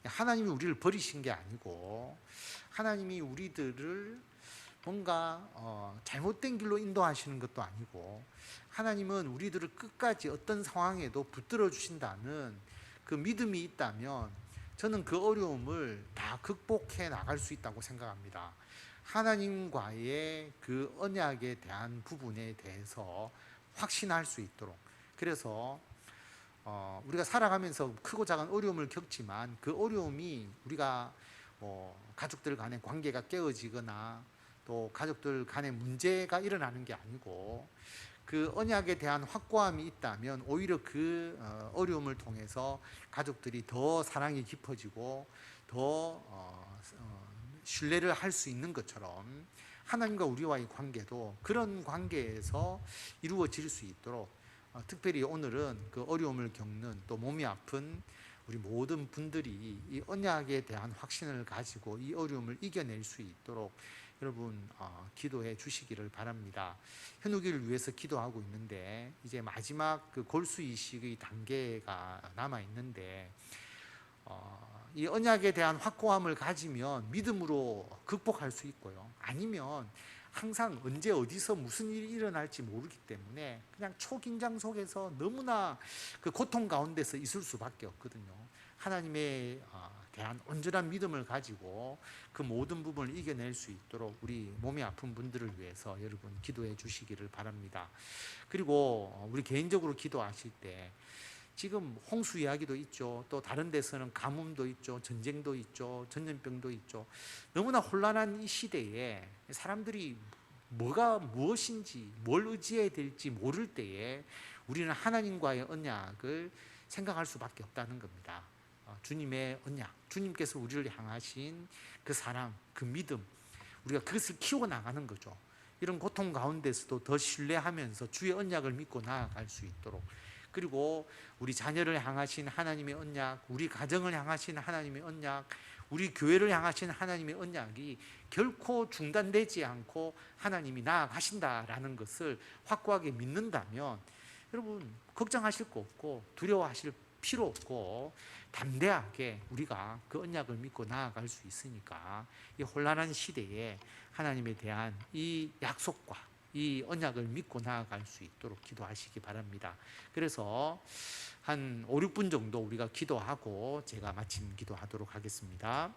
하나님이 우리를 버리신 게 아니고 하나님이 우리들을 뭔가 잘못된 길로 인도하시는 것도 아니고 하나님은 우리들을 끝까지 어떤 상황에도 붙들어 주신다는 그 믿음이 있다면 저는 그 어려움을 다 극복해 나갈 수 있다고 생각합니다. 하나님과의 그 언약에 대한 부분에 대해서 확신할 수 있도록. 그래서 우리가 살아가면서 크고 작은 어려움을 겪지만 그 어려움이 우리가 가족들 간의 관계가 깨어지거나 또 가족들 간의 문제가 일어나는 게 아니고 그 언약에 대한 확고함이 있다면 오히려 그 어려움을 통해서 가족들이 더 사랑이 깊어지고 더 신뢰를 할 수 있는 것처럼 하나님과 우리와의 관계도 그런 관계에서 이루어질 수 있도록 특별히 오늘은 그 어려움을 겪는 또 몸이 아픈 우리 모든 분들이 이 언약에 대한 확신을 가지고 이 어려움을 이겨낼 수 있도록 여러분 기도해 주시기를 바랍니다. 현우기를 위해서 기도하고 있는데 이제 마지막 그 골수이식의 단계가 남아 있는데 이 언약에 대한 확고함을 가지면 믿음으로 극복할 수 있고요. 아니면 항상 언제 어디서 무슨 일이 일어날지 모르기 때문에 그냥 초긴장 속에서 너무나 그 고통 가운데서 있을 수밖에 없거든요. 하나님에 대한 온전한 믿음을 가지고 그 모든 부분을 이겨낼 수 있도록 우리 몸이 아픈 분들을 위해서 여러분 기도해 주시기를 바랍니다. 그리고 우리 개인적으로 기도하실 때 지금 홍수 이야기도 있죠. 또 다른 데서는 가뭄도 있죠. 전쟁도 있죠. 전염병도 있죠. 너무나 혼란한 이 시대에 사람들이 뭐가 무엇인지 뭘 의지해야 될지 모를 때에 우리는 하나님과의 언약을 생각할 수밖에 없다는 겁니다. 주님의 언약, 주님께서 우리를 향하신 그 사랑, 그 믿음, 우리가 그것을 키워 나가는 거죠. 이런 고통 가운데서도 더 신뢰하면서 주의 언약을 믿고 나아갈 수 있도록, 그리고 우리 자녀를 향하신 하나님의 언약, 우리 가정을 향하신 하나님의 언약, 우리 교회를 향하신 하나님의 언약이 결코 중단되지 않고 하나님이 나아가신다라는 것을 확고하게 믿는다면 여러분 걱정하실 거 없고 두려워하실 필요 없고 담대하게 우리가 그 언약을 믿고 나아갈 수 있으니까 이 혼란한 시대에 하나님에 대한 이 약속과 이 언약을 믿고 나아갈 수 있도록 기도하시기 바랍니다. 그래서 한 5, 6분 정도 우리가 기도하고 제가 마침 기도하도록 하겠습니다.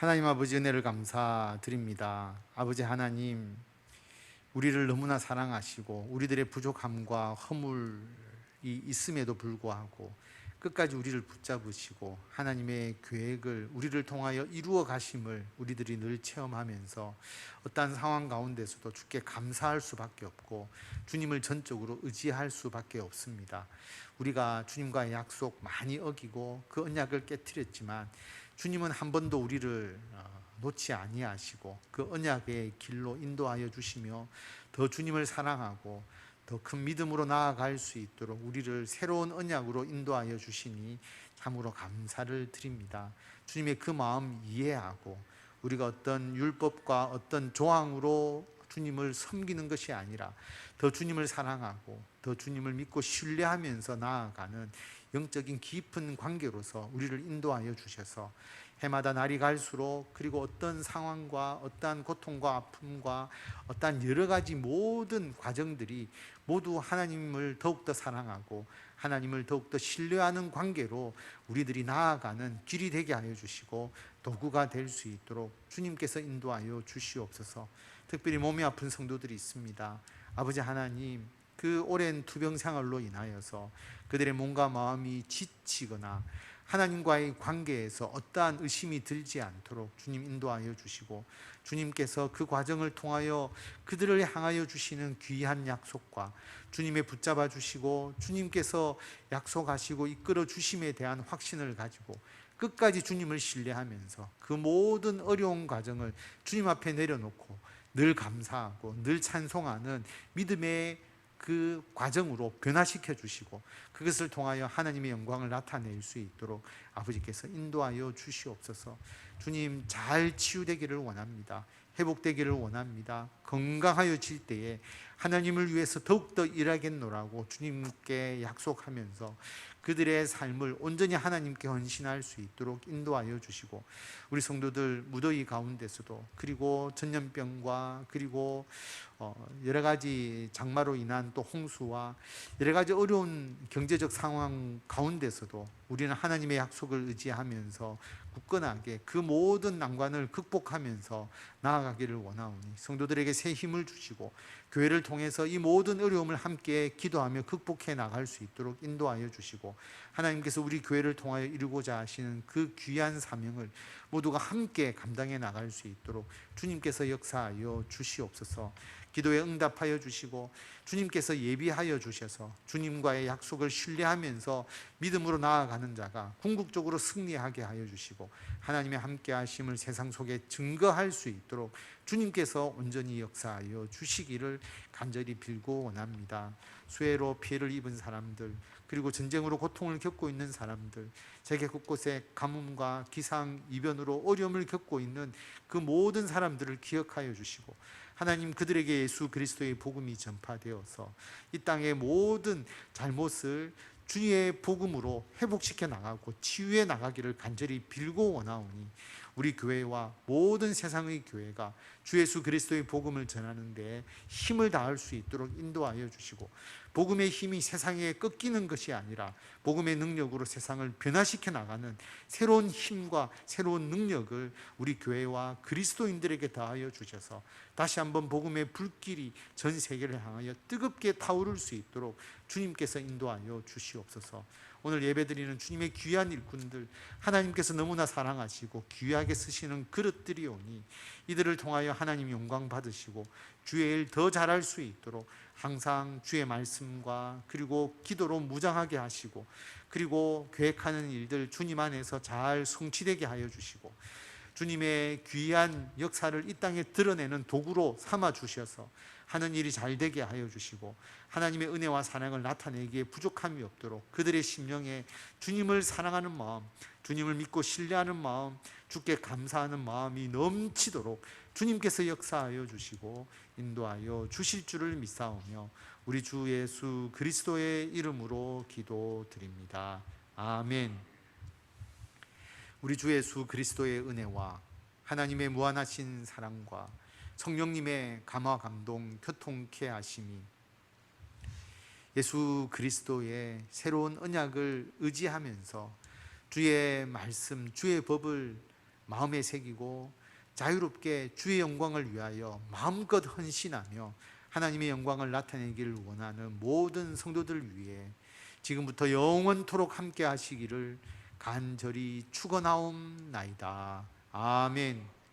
하나님 아버지 은혜를 감사드립니다. 아버지 하나님, 우리를 너무나 사랑하시고 우리들의 부족함과 허물이 있음에도 불구하고 끝까지 우리를 붙잡으시고 하나님의 계획을 우리를 통하여 이루어 가심을 우리들이 늘 체험하면서 어떠한 상황 가운데서도 주께 감사할 수밖에 없고 주님을 전적으로 의지할 수밖에 없습니다. 우리가 주님과의 약속 많이 어기고 그 언약을 깨뜨렸지만 주님은 한 번도 우리를 놓지 아니하시고 그 언약의 길로 인도하여 주시며 더 주님을 사랑하고 더 큰 믿음으로 나아갈 수 있도록 우리를 새로운 언약으로 인도하여 주시니 참으로 감사를 드립니다. 주님의 그 마음 이해하고 우리가 어떤 율법과 어떤 조항으로 주님을 섬기는 것이 아니라 더 주님을 사랑하고 더 주님을 믿고 신뢰하면서 나아가는 영적인 깊은 관계로서 우리를 인도하여 주셔서 해마다 날이 갈수록 그리고 어떤 상황과 어떠한 고통과 아픔과 어떠한 여러 가지 모든 과정들이 모두 하나님을 더욱더 사랑하고 하나님을 더욱더 신뢰하는 관계로 우리들이 나아가는 길이 되게 하여 주시고 도구가 될 수 있도록 주님께서 인도하여 주시옵소서. 특별히 몸이 아픈 성도들이 있습니다. 아버지 하나님, 그 오랜 투병 생활로 인하여서 그들의 몸과 마음이 지치거나 하나님과의 관계에서 어떠한 의심이 들지 않도록 주님 인도하여 주시고 주님께서 그 과정을 통하여 그들을 향하여 주시는 귀한 약속과 주님의 붙잡아 주시고 주님께서 약속하시고 이끌어 주심에 대한 확신을 가지고 끝까지 주님을 신뢰하면서 그 모든 어려운 과정을 주님 앞에 내려놓고 늘 감사하고 늘 찬송하는 믿음의 그 과정으로 변화시켜 주시고 그것을 통하여 하나님의 영광을 나타낼 수 있도록 아버지께서 인도하여 주시옵소서. 주님, 잘 치유되기를 원합니다. 회복되기를 원합니다. 건강하여질 때에 하나님을 위해서 더욱더 일하겠노라고 주님께 약속하면서 그들의 삶을 온전히 하나님께 헌신할 수 있도록 인도하여 주시고 우리 성도들 무더위 가운데서도 그리고 전염병과 그리고 여러 가지 장마로 인한 또 홍수와 여러 가지 어려운 경제적 상황 가운데서도 우리는 하나님의 약속을 의지하면서 굳건하게 그 모든 난관을 극복하면서 나아가기를 원하오니 성도들에게 새 힘을 주시고 교회를 통해서 이 모든 어려움을 함께 기도하며 극복해 나갈 수 있도록 인도하여 주시고 하나님께서 우리 교회를 통하여 이루고자 하시는 그 귀한 사명을 모두가 함께 감당해 나갈 수 있도록 주님께서 역사하여 주시옵소서. 기도에 응답하여 주시고 주님께서 예비하여 주셔서 주님과의 약속을 신뢰하면서 믿음으로 나아가는 자가 궁극적으로 승리하게 하여 주시고 하나님의 함께 하심을 세상 속에 증거할 수 있도록 주님께서 온전히 역사하여 주시기를 간절히 빌고 원합니다. 수해로 피해를 입은 사람들 그리고 전쟁으로 고통을 겪고 있는 사람들 세계 곳곳에 가뭄과 기상이변으로 어려움을 겪고 있는 그 모든 사람들을 기억하여 주시고 하나님 그들에게 예수 그리스도의 복음이 전파되어서 이 땅의 모든 잘못을 주의 복음으로 회복시켜 나가고 치유해 나가기를 간절히 빌고 원하오니 우리 교회와 모든 세상의 교회가 주 예수 그리스도의 복음을 전하는 데 힘을 다할 수 있도록 인도하여 주시고 복음의 힘이 세상에 꺾이는 것이 아니라 복음의 능력으로 세상을 변화시켜 나가는 새로운 힘과 새로운 능력을 우리 교회와 그리스도인들에게 다하여 주셔서 다시 한번 복음의 불길이 전 세계를 향하여 뜨겁게 타오를 수 있도록 주님께서 인도하여 주시옵소서. 오늘 예배드리는 주님의 귀한 일꾼들 하나님께서 너무나 사랑하시고 귀하게 쓰시는 그릇들이 오니 이들을 통하여 하나님 영광 받으시고 주의 일 더 잘할 수 있도록 항상 주의 말씀과 그리고 기도로 무장하게 하시고 그리고 계획하는 일들 주님 안에서 잘 성취되게 하여 주시고 주님의 귀한 역사를 이 땅에 드러내는 도구로 삼아 주셔서 하는 일이 잘 되게 하여 주시고 하나님의 은혜와 사랑을 나타내기에 부족함이 없도록 그들의 심령에 주님을 사랑하는 마음, 주님을 믿고 신뢰하는 마음, 주께 감사하는 마음이 넘치도록 주님께서 역사하여 주시고 인도하여 주실 줄을 믿사오며 우리 주 예수 그리스도의 이름으로 기도드립니다. 아멘. 우리 주 예수 그리스도의 은혜와 하나님의 무한하신 사랑과 성령님의 감화 감동 교통케 하심이 예수 그리스도의 새로운 언약을 의지하면서 주의 말씀, 주의 법을 마음에 새기고 자유롭게 주의 영광을 위하여 마음껏 헌신하며 하나님의 영광을 나타내기를 원하는 모든 성도들 위해 지금부터 영원토록 함께 하시기를 간절히 축원하옵나이다. 아멘.